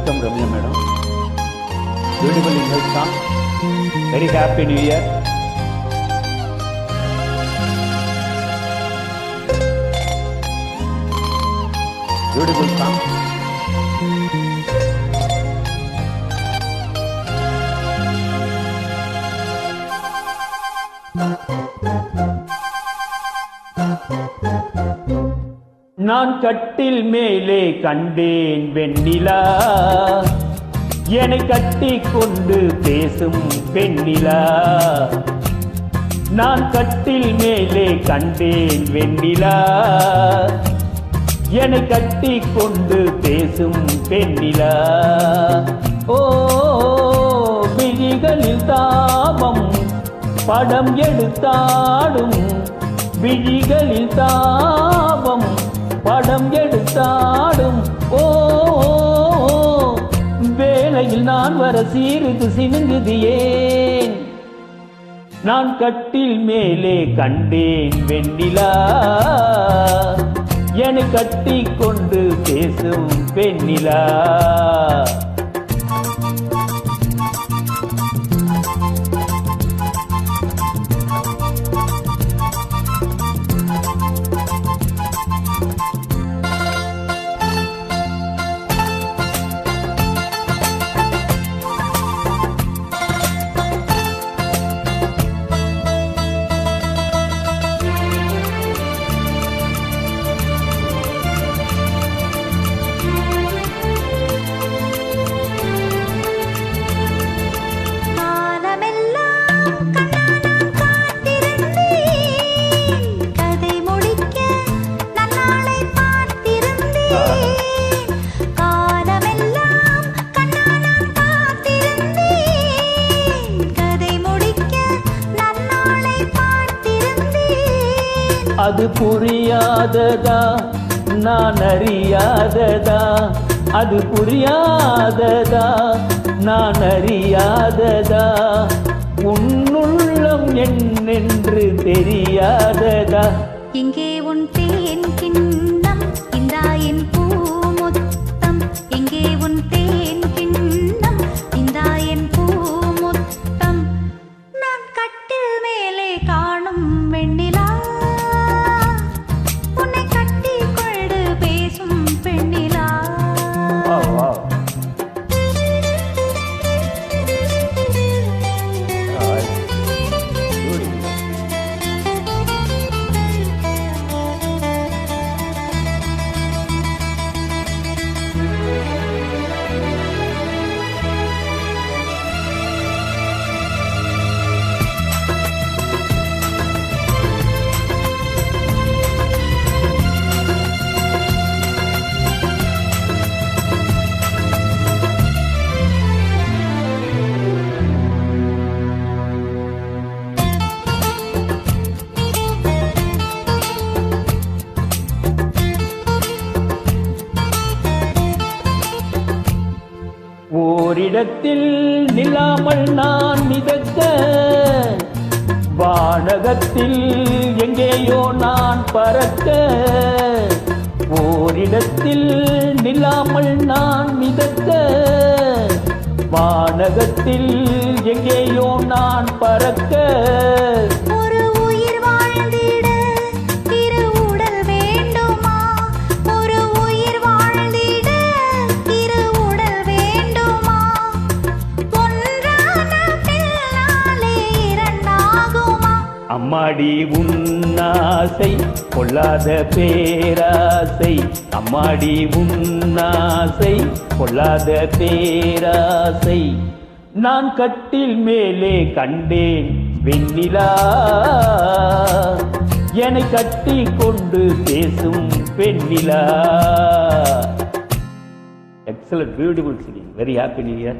Welcome, Ramya madam. Beautiful English song. Very happy New Year. Beautiful song. நான் கட்டில் மேலே கண்டேன் வெண்ணிலா, என்னை கட்டி கொண்டு பேசும் பெண்ணிலா. நான் கட்டில் மேலே கண்டேன் வெண்ணிலா, என்னை கட்டி கொண்டு பேசும் பெண்ணிலா. ஓ விழிகளில் தாபம் படம் எடுத்தாடும், விழிகளில் தாபம் படம் எடுத்தாடும். ஓ வேளையில் நான் வர சீருது சினுங்குது ஏன்? நான் கட்டில் மேலே கண்டேன் வெண்ணிலா, என்னை கட்டி கொண்டு பேசும் பெண்ணிலா. அது புரியாததா நான் அறியாததா, அது புரியாததா நான் அறியாததா, உன்னுள்ளம் என்னென்று தெரியாததா. எங்கே உன் தேன் கிண்ணம் இந்தா என் பூமுத்தம், எங்கே உன் தேன் கிண்ணம் இந்தா என் பூமுத்தம். நான் கட்டில் மேலே காணும் வெண்ணிலா, ஓரிடத்தில் நில்லாமல் நான் மிதக்க, வானகத்தில் எங்கேயோ நான் பறக்க. ஓரிடத்தில் நில்லாமல் நான் மிதக்க, வானகத்தில் எங்கேயோ நான் பறக்க. ஒரு உயிர் வாழ்ந்திட இரு உடல் வேண்டுமா, ஒரு உயிர் வாழ்ந்திட இரு உடல் வேண்டுமா, ஒன்றான பின்னாலே இரண்டாகுமா. அம்மாடி உன்னாசை கொள்ளாத பேராசை, அம்மாடி உன்னாசை கொள்ளாத பேராசை. நான் கட்டில் மேலே கண்டேன் வெண்ணிலா, என்னை கட்டி கொண்டு பேசும் பெண்ணிலா. Excellent, beautiful singing. Very happy New Year.